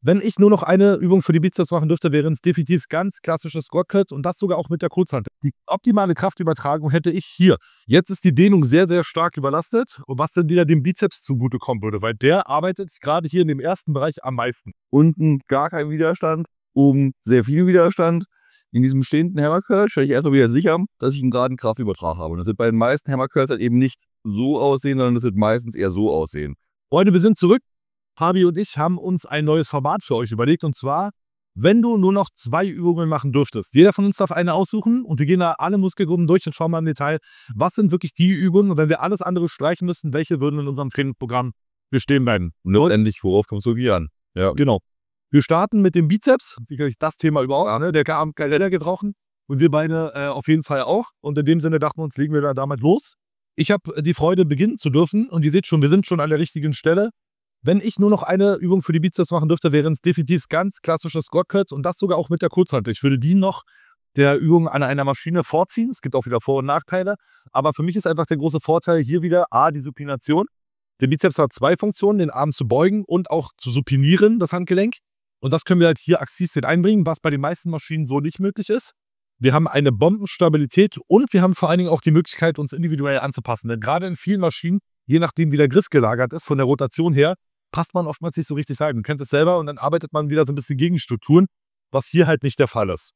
Wenn ich nur noch eine Übung für die Bizeps machen dürfte, wären es definitiv ganz klassisches Squat Cut und das sogar auch mit der Kurzhantel. Die optimale Kraftübertragung hätte ich hier. Jetzt ist die Dehnung sehr, sehr stark überlastet, und was dann wieder dem Bizeps zugutekommen würde, weil der arbeitet gerade hier in dem ersten Bereich am meisten. Unten gar kein Widerstand, oben sehr viel Widerstand. In diesem stehenden Hammer Curl stelle ich erstmal wieder sicher, dass ich einen geraden Kraftübertrag habe. Und das wird bei den meisten Hammer Curls halt eben nicht so aussehen, sondern das wird meistens eher so aussehen. Freunde, wir sind zurück. Fabi und ich haben uns ein neues Format für euch überlegt, und zwar, wenn du nur noch 2 Übungen machen dürftest. Jeder von uns darf eine aussuchen und wir gehen da alle Muskelgruppen durch und schauen mal im Detail, was sind wirklich die Übungen, und wenn wir alles andere streichen müssen, welche würden in unserem Trainingsprogramm bestehen bleiben. Und letztendlich, worauf kommt es so wie an? Ja, genau. Wir starten mit dem Bizeps, sicherlich das Thema überhaupt. Ne? Der Räder geht rauchen und wir beide auf jeden Fall auch. Und in dem Sinne dachten wir uns, legen wir da damit los. Ich habe die Freude, beginnen zu dürfen, und ihr seht schon, wir sind schon an der richtigen Stelle. Wenn ich nur noch eine Übung für die Bizeps machen dürfte, wären es definitiv ganz klassische Squat Cuts, und das sogar auch mit der Kurzhantel. Ich würde die noch der Übung an einer Maschine vorziehen. Es gibt auch wieder Vor- und Nachteile. Aber für mich ist einfach der große Vorteil hier wieder A, die Supination. Der Bizeps hat 2 Funktionen, den Arm zu beugen und auch zu supinieren, das Handgelenk. Und das können wir halt hier axisien einbringen, was bei den meisten Maschinen so nicht möglich ist. Wir haben eine Bombenstabilität und wir haben vor allen Dingen auch die Möglichkeit, uns individuell anzupassen. Denn gerade in vielen Maschinen, je nachdem wie der Griff gelagert ist, von der Rotation her, passt man oftmals nicht so richtig rein. Du kennst es selber, und dann arbeitet man wieder so ein bisschen Gegenstrukturen, was hier halt nicht der Fall ist.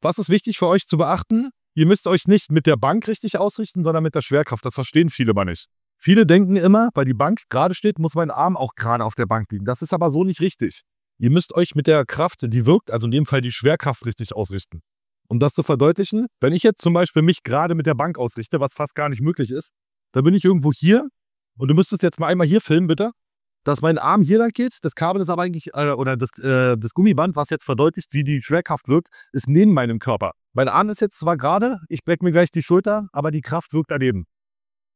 Was ist wichtig für euch zu beachten? Ihr müsst euch nicht mit der Bank richtig ausrichten, sondern mit der Schwerkraft. Das verstehen viele aber nicht. Viele denken immer, weil die Bank gerade steht, muss mein Arm auch gerade auf der Bank liegen. Das ist aber so nicht richtig. Ihr müsst euch mit der Kraft, die wirkt, also in dem Fall die Schwerkraft, richtig ausrichten. Um das zu verdeutlichen, wenn ich jetzt zum Beispiel mich gerade mit der Bank ausrichte, was fast gar nicht möglich ist, dann bin ich irgendwo hier, und du müsstest jetzt mal einmal hier filmen, bitte, dass mein Arm hier lang geht. Das Kabel ist aber eigentlich, oder das Gummiband, was jetzt verdeutlicht, wie die Schwerkraft wirkt, ist neben meinem Körper. Mein Arm ist jetzt zwar gerade, ich breche mir gleich die Schulter, aber die Kraft wirkt daneben.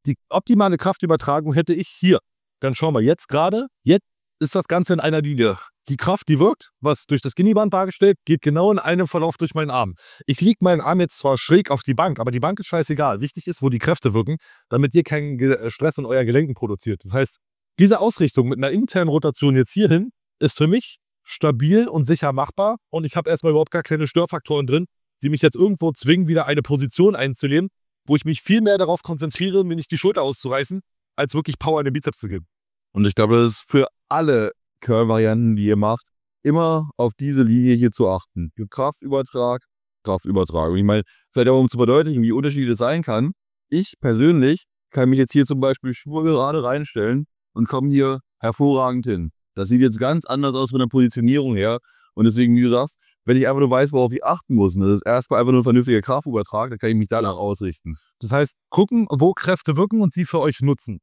Die optimale Kraftübertragung hätte ich hier. Dann schauen wir jetzt gerade, jetzt ist das Ganze in einer Linie. Die Kraft, die wirkt, was durch das Gummiband dargestellt, geht genau in einem Verlauf durch meinen Arm. Ich lege meinen Arm jetzt zwar schräg auf die Bank, aber die Bank ist scheißegal. Wichtig ist, wo die Kräfte wirken, damit ihr keinen Stress in euer Gelenken produziert. Das heißt, diese Ausrichtung mit einer internen Rotation jetzt hierhin ist für mich stabil und sicher machbar, und ich habe erstmal überhaupt gar keine Störfaktoren drin, die mich jetzt irgendwo zwingen, wieder eine Position einzunehmen, wo ich mich viel mehr darauf konzentriere, mir nicht die Schulter auszureißen, als wirklich Power in den Bizeps zu geben. Und ich glaube, das ist für alle Curl-Varianten, die ihr macht, immer auf diese Linie hier zu achten. Kraftübertrag, Kraftübertrag. Und ich meine, vielleicht auch um zu verdeutlichen, wie unterschiedlich das sein kann. Ich persönlich kann mich jetzt hier zum Beispiel schnurgerade reinstellen und komme hier hervorragend hin. Das sieht jetzt ganz anders aus von der Positionierung her. Und deswegen, wie du sagst, wenn ich einfach nur weiß, worauf ich achten muss, und das ist erstmal einfach nur ein vernünftiger Kraftübertrag, dann kann ich mich danach ausrichten. Das heißt, gucken, wo Kräfte wirken und sie für euch nutzen.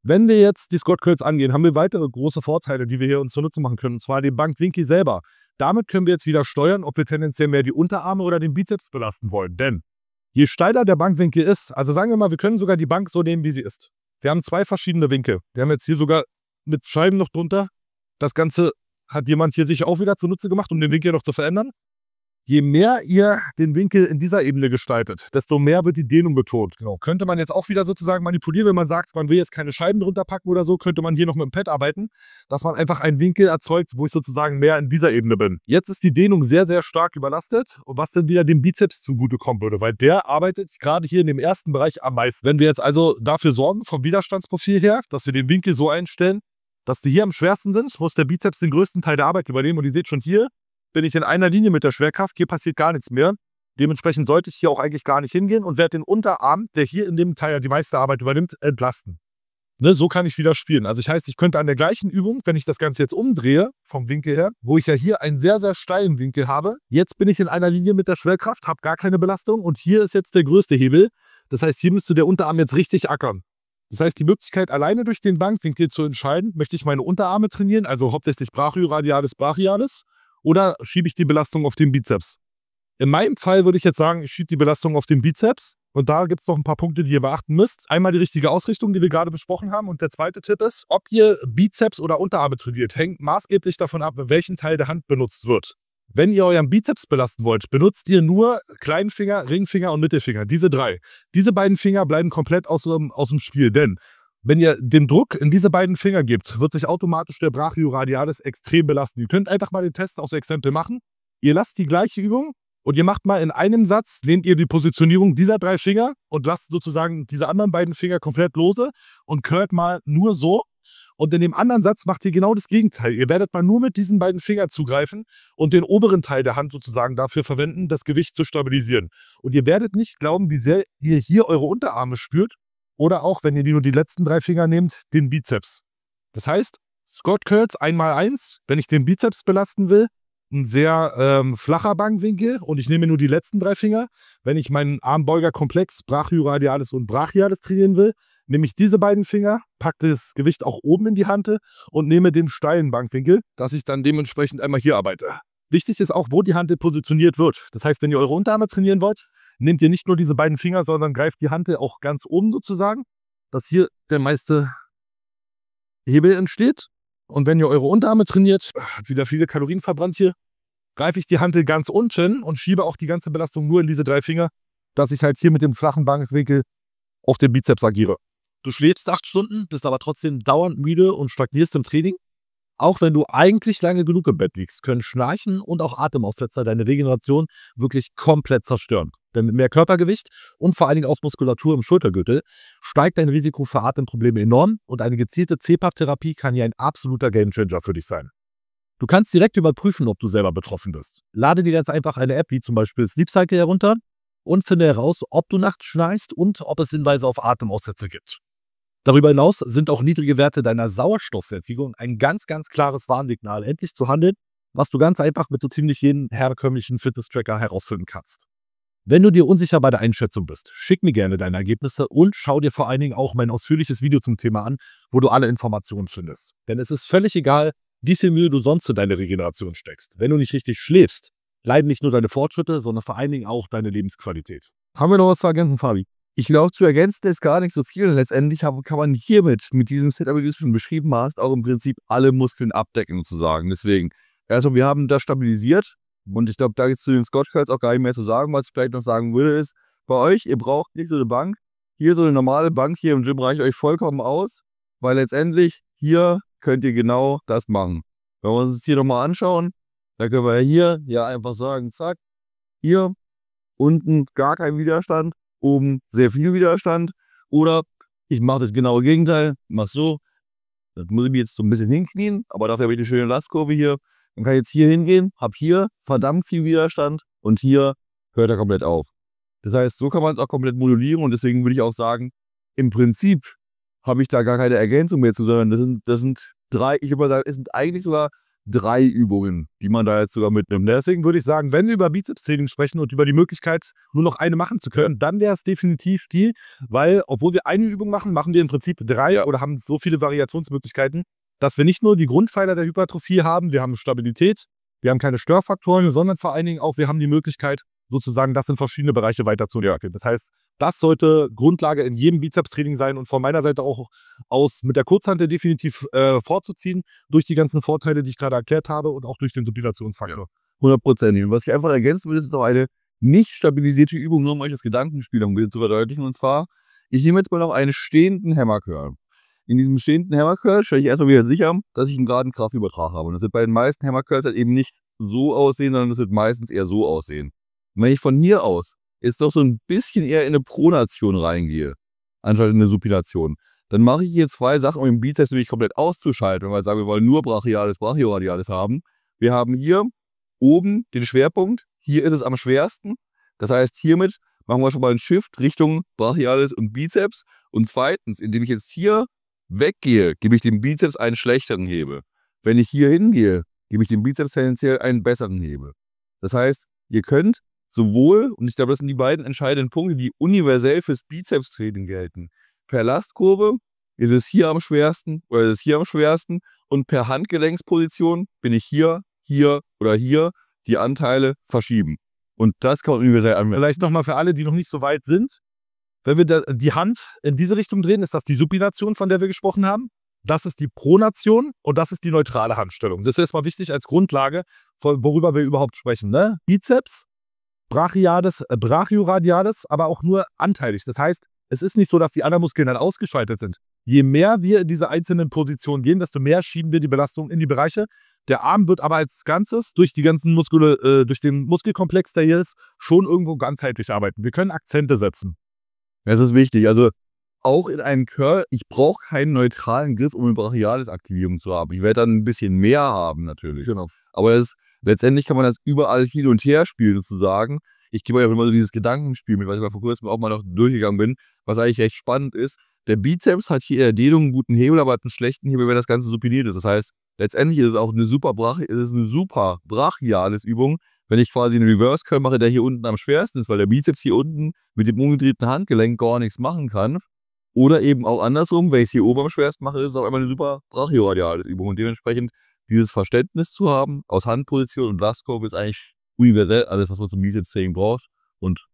Wenn wir jetzt die Squat Curls angehen, haben wir weitere große Vorteile, die wir hier uns zunutze machen können, und zwar den Bankwinkel selber. Damit können wir jetzt wieder steuern, ob wir tendenziell mehr die Unterarme oder den Bizeps belasten wollen. Denn je steiler der Bankwinkel ist, also sagen wir mal, wir können sogar die Bank so nehmen, wie sie ist. Wir haben 2 verschiedene Winkel. Wir haben jetzt hier sogar mit Scheiben noch drunter. Das Ganze hat jemand hier sich auch wieder zunutze gemacht, um den Winkel noch zu verändern. Je mehr ihr den Winkel in dieser Ebene gestaltet, desto mehr wird die Dehnung betont. Genau. Könnte man jetzt auch wieder sozusagen manipulieren, wenn man sagt, man will jetzt keine Scheiben drunter packen oder so, könnte man hier noch mit dem Pad arbeiten, dass man einfach einen Winkel erzeugt, wo ich sozusagen mehr in dieser Ebene bin. Jetzt ist die Dehnung sehr, sehr stark überlastet, und was dann wieder dem Bizeps zugutekommen würde, weil der arbeitet gerade hier in dem ersten Bereich am meisten. Wenn wir jetzt also dafür sorgen, vom Widerstandsprofil her, dass wir den Winkel so einstellen, dass die hier am schwersten sind, muss der Bizeps den größten Teil der Arbeit übernehmen, und ihr seht schon hier, bin ich in einer Linie mit der Schwerkraft, hier passiert gar nichts mehr. Dementsprechend sollte ich hier auch eigentlich gar nicht hingehen und werde den Unterarm, der hier in dem Teil die meiste Arbeit übernimmt, entlasten. Ne, so kann ich wieder spielen. Also das heißt, ich könnte an der gleichen Übung, wenn ich das Ganze jetzt umdrehe, vom Winkel her, wo ich ja hier einen sehr, sehr steilen Winkel habe, jetzt bin ich in einer Linie mit der Schwerkraft, habe gar keine Belastung, und hier ist jetzt der größte Hebel. Das heißt, hier müsste der Unterarm jetzt richtig ackern. Das heißt, die Möglichkeit, alleine durch den Bankwinkel zu entscheiden, möchte ich meine Unterarme trainieren, also hauptsächlich Brachioradialis, Brachialis, oder schiebe ich die Belastung auf den Bizeps? In meinem Fall würde ich jetzt sagen, ich schiebe die Belastung auf den Bizeps, und da gibt es noch ein paar Punkte, die ihr beachten müsst. Einmal die richtige Ausrichtung, die wir gerade besprochen haben, und der zweite Tipp ist, ob ihr Bizeps oder Unterarme trainiert, hängt maßgeblich davon ab, welchen Teil der Hand benutzt wird. Wenn ihr euren Bizeps belasten wollt, benutzt ihr nur Kleinfinger, Ringfinger und Mittelfinger, diese 3. Diese beiden Finger bleiben komplett aus dem Spiel, denn Wenn ihr den Druck in diese beiden Finger gebt, wird sich automatisch der Brachioradialis extrem belasten. Ihr könnt einfach mal den Test aufs Exempel machen. Ihr lasst die gleiche Übung und ihr macht mal in einem Satz, nehmt ihr die Positionierung dieser 3 Finger und lasst sozusagen diese anderen beiden Finger komplett lose und curlt mal nur so. Und in dem anderen Satz macht ihr genau das Gegenteil. Ihr werdet mal nur mit diesen beiden Fingern zugreifen und den oberen Teil der Hand sozusagen dafür verwenden, das Gewicht zu stabilisieren. Und ihr werdet nicht glauben, wie sehr ihr hier eure Unterarme spürt. Oder auch, wenn ihr nur die letzten 3 Finger nehmt, den Bizeps. Das heißt, Squat Curls 1x1, wenn ich den Bizeps belasten will, ein sehr flacher Bankwinkel und ich nehme nur die letzten 3 Finger. Wenn ich meinen Armbeugerkomplex Brachioradialis und Brachialis trainieren will, nehme ich diese beiden Finger, packe das Gewicht auch oben in die Hand und nehme den steilen Bankwinkel, dass ich dann dementsprechend einmal hier arbeite. Wichtig ist auch, wo die Hand positioniert wird. Das heißt, wenn ihr eure Unterarme trainieren wollt, nehmt ihr nicht nur diese beiden Finger, sondern greift die Hand auch ganz oben sozusagen, dass hier der meiste Hebel entsteht. Und wenn ihr eure Unterarme trainiert, wieder viele Kalorien verbrannt hier, greife ich die Hand ganz unten und schiebe auch die ganze Belastung nur in diese 3 Finger, dass ich halt hier mit dem flachen Bankwinkel auf den Bizeps agiere. Du schläfst 8 Stunden, bist aber trotzdem dauernd müde und stagnierst im Training. Auch wenn du eigentlich lange genug im Bett liegst, können Schnarchen und auch Atemaussetzer deine Regeneration wirklich komplett zerstören. Denn mit mehr Körpergewicht und vor allen Dingen auch Muskulatur im Schultergürtel steigt dein Risiko für Atemprobleme enorm und eine gezielte CPAP-Therapie kann hier ein absoluter Gamechanger für dich sein. Du kannst direkt überprüfen, ob du selber betroffen bist. Lade dir ganz einfach eine App wie zum Beispiel Sleep Cycle herunter und finde heraus, ob du nachts schnarchst und ob es Hinweise auf Atemaussetzer gibt. Darüber hinaus sind auch niedrige Werte deiner Sauerstoffsättigung ein ganz klares Warnsignal, endlich zu handeln, was du ganz einfach mit so ziemlich jedem herkömmlichen Fitness-Tracker herausfinden kannst. Wenn du dir unsicher bei der Einschätzung bist, schick mir gerne deine Ergebnisse und schau dir vor allen Dingen auch mein ausführliches Video zum Thema an, wo du alle Informationen findest. Denn es ist völlig egal, wie viel Mühe du sonst in deine Regeneration steckst. Wenn du nicht richtig schläfst, leiden nicht nur deine Fortschritte, sondern vor allen Dingen auch deine Lebensqualität. Haben wir noch was zu ergänzen, Fabi? Ich glaube, zu ergänzen ist gar nicht so viel. Letztendlich kann man hiermit, mit diesem Setup, wie du es schon beschrieben hast, auch im Prinzip alle Muskeln abdecken sozusagen. Deswegen, also wir haben das stabilisiert und ich glaube, da gibt es zu den Squat Curls auch gar nicht mehr zu sagen. Was ich vielleicht noch sagen würde ist, bei euch, ihr braucht nicht so eine Bank. Hier so eine normale Bank hier im Gym reicht euch vollkommen aus, weil letztendlich hier könnt ihr genau das machen. Wenn wir uns das hier nochmal anschauen, dann können wir hier ja einfach sagen, zack, hier unten gar kein Widerstand, oben sehr viel Widerstand. Oder ich mache das genaue Gegenteil, mache so. Das muss ich mir jetzt so ein bisschen hinknien, aber dafür habe ich eine schöne Lastkurve hier. Dann kann ich jetzt hier hingehen, habe hier verdammt viel Widerstand und hier hört er komplett auf. Das heißt, so kann man es auch komplett modulieren und deswegen würde ich auch sagen, im Prinzip habe ich da gar keine Ergänzung mehr zu, sondern das sind 3, ich würde mal sagen, es sind eigentlich sogar 3 Übungen, die man da jetzt sogar mitnimmt. Deswegen würde ich sagen, wenn wir über Bizepstraining sprechen und über die Möglichkeit, nur noch eine machen zu können, dann wäre es definitiv die, weil, obwohl wir eine Übung machen, machen wir im Prinzip 3 oder haben so viele Variationsmöglichkeiten, dass wir nicht nur die Grundpfeiler der Hypertrophie haben, wir haben Stabilität, wir haben keine Störfaktoren, sondern vor allen Dingen auch, wir haben die Möglichkeit, sozusagen das in verschiedene Bereiche weiterzuentwickeln. Das heißt, das sollte Grundlage in jedem Bizepstraining sein und von meiner Seite auch aus mit der Kurzhantel definitiv vorzuziehen, durch die ganzen Vorteile, die ich gerade erklärt habe und auch durch den Sublimationsfaktor. 100%. Was ich einfach ergänzen will, ist noch eine nicht stabilisierte Übung, nur um euch das Gedankenspiel ein bisschen zu verdeutlichen. Und zwar, ich nehme jetzt mal noch einen stehenden Hammer Curl. In diesem stehenden Hammer Curl stelle ich erstmal wieder sicher, dass ich einen geraden Kraftübertrag habe. Und das wird bei den meisten Hammer Curls halt eben nicht so aussehen, sondern das wird meistens eher so aussehen. Und wenn ich von hier aus jetzt doch so ein bisschen eher in eine Pronation reingehe, anstatt in eine Supination, dann mache ich hier 2 Sachen, um den Bizeps nämlich komplett auszuschalten, weil wir sagen, wir wollen nur Brachialis, Brachioradialis haben. Wir haben hier oben den Schwerpunkt, hier ist es am schwersten. Das heißt, hiermit machen wir schon mal einen Shift Richtung Brachialis und Bizeps. Und zweitens, indem ich jetzt hier weggehe, gebe ich dem Bizeps einen schlechteren Hebel. Wenn ich hier hingehe, gebe ich dem Bizeps tendenziell einen besseren Hebel. Das heißt, ihr könnt sowohl, und ich glaube, das sind die beiden entscheidenden Punkte, die universell fürs Bizepstraining gelten. Per Lastkurve ist es hier am schwersten oder ist es hier am schwersten und per Handgelenksposition bin ich hier, hier oder hier die Anteile verschieben. Und das kann man universell anwenden. Vielleicht nochmal für alle, die noch nicht so weit sind. Wenn wir die Hand in diese Richtung drehen, ist das die Supination, von der wir gesprochen haben. Das ist die Pronation und das ist die neutrale Handstellung. Das ist erstmal wichtig als Grundlage, worüber wir überhaupt sprechen. Ne? Bizeps, Brachioradialis, aber auch nur anteilig. Das heißt, es ist nicht so, dass die anderen Muskeln dann ausgeschaltet sind. Je mehr wir in diese einzelnen Positionen gehen, desto mehr schieben wir die Belastung in die Bereiche. Der Arm wird aber als Ganzes durch die ganzen durch den Muskelkomplex, der hier ist, schon irgendwo ganzheitlich arbeiten. Wir können Akzente setzen. Das ist wichtig. Also auch in einem Curl, ich brauche keinen neutralen Griff, um eine Brachialis-Aktivierung zu haben. Ich werde dann ein bisschen mehr haben natürlich. Genau. Aber letztendlich kann man das überall hin und her spielen sozusagen. Ich gebe euch immer so dieses Gedankenspiel mit, was ich mal vor kurzem auch mal noch durchgegangen bin, was eigentlich recht spannend ist. Der Bizeps hat hier in der Dehnung einen guten Hebel, aber hat einen schlechten Hebel, wenn das Ganze supiniert ist. Das heißt, letztendlich ist es auch eine super brachiales Übung, wenn ich quasi einen Reverse Curl mache, der hier unten am schwersten ist, weil der Bizeps hier unten mit dem umgedrehten Handgelenk gar nichts machen kann. Oder eben auch andersrum, wenn ich es hier oben am schwersten mache, ist es auch immer eine super brachioradiale Übung. Und dementsprechend dieses Verständnis zu haben, aus Handposition und Lastkurve ist eigentlich universell alles, was man zum Bizeps-Training braucht. Und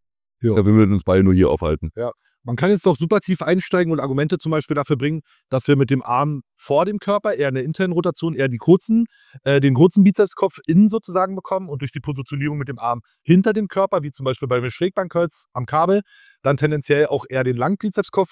Ja. wir würden uns beide nur hier aufhalten. Ja. Man kann jetzt doch super tief einsteigen und Argumente zum Beispiel dafür bringen, dass wir mit dem Arm vor dem Körper eher eine interne Rotation, eher den kurzen Bizepskopf innen sozusagen bekommen und durch die Positionierung mit dem Arm hinter dem Körper, wie zum Beispiel bei den Schrägbankcurls am Kabel, dann tendenziell auch eher den langen Bizepskopf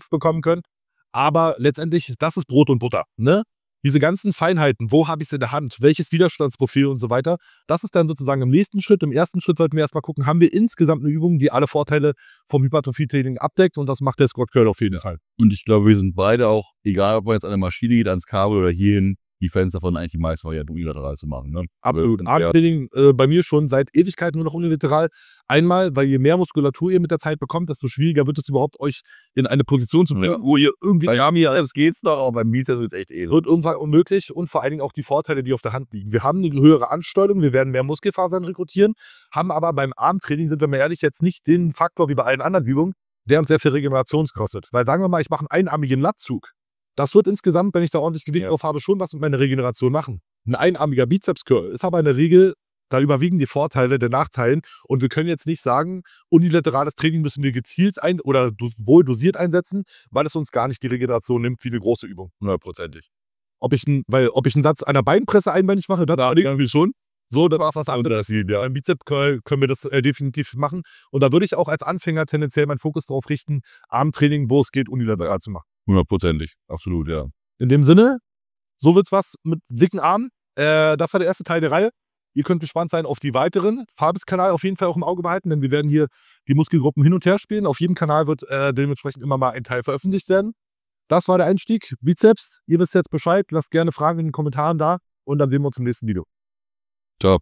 bekommen können. Aber letztendlich, das ist Brot und Butter. Ne? Diese ganzen Feinheiten, wo habe ich es in der Hand, welches Widerstandsprofil und so weiter, das ist dann sozusagen im nächsten Schritt. Im ersten Schritt sollten wir erstmal gucken, haben wir insgesamt eine Übung, die alle Vorteile vom Hypertrophie-Training abdeckt, und das macht der Squat Curl auf jeden Fall. Und ich glaube, wir sind beide auch, egal ob man jetzt an der Maschine geht, ans Kabel oder hierhin, die Fans davon eigentlich die meisten Varianten unilateral zu machen. Ne? Absolut. Armtraining bei mir schon seit Ewigkeiten nur noch unilateral. Einmal, weil je mehr Muskulatur ihr mit der Zeit bekommt, desto schwieriger wird es überhaupt, euch in eine Position zu bringen, wo ihr irgendwie... Bei Arm hier, das geht's noch, aber beim Bizeps wird es echt wird irgendwann unmöglich, und vor allen Dingen auch die Vorteile, die auf der Hand liegen. Wir haben eine höhere Ansteuerung, wir werden mehr Muskelfasern rekrutieren, haben aber beim Armtraining, sind wir mal ehrlich, jetzt nicht den Faktor wie bei allen anderen Übungen, der uns sehr viel Regeneration kostet. Weil sagen wir mal, ich mache einen einarmigen Latzug. Das wird insgesamt, wenn ich da ordentlich Gewicht drauf habe, schon was mit meiner Regeneration machen. Ein einarmiger Bizeps-Curl ist aber in der Regel, da überwiegen die Vorteile der Nachteilen, und wir können jetzt nicht sagen, unilaterales Training müssen wir gezielt oder wohl dosiert einsetzen, weil es uns gar nicht die Regeneration nimmt wie eine große Übung. 100%ig. Ob ich einen Satz einer Beinpresse einbeinig mache, da irgendwie schon. So, dann war was anderes. Ja. Beim Bizep-Curl können wir das definitiv machen. Und da würde ich auch als Anfänger tendenziell meinen Fokus darauf richten, Armtraining, wo es geht, unilateral zu machen. 100%ig. Absolut, ja. In dem Sinne, so wird's was mit dicken Armen. Das war der erste Teil der Reihe. Ihr könnt gespannt sein auf die weiteren. Fabis-Kanal auf jeden Fall auch im Auge behalten, denn wir werden hier die Muskelgruppen hin und her spielen. Auf jedem Kanal wird dementsprechend immer mal ein Teil veröffentlicht werden. Das war der Einstieg. Bizeps, ihr wisst jetzt Bescheid. Lasst gerne Fragen in den Kommentaren da, und dann sehen wir uns im nächsten Video. Ciao.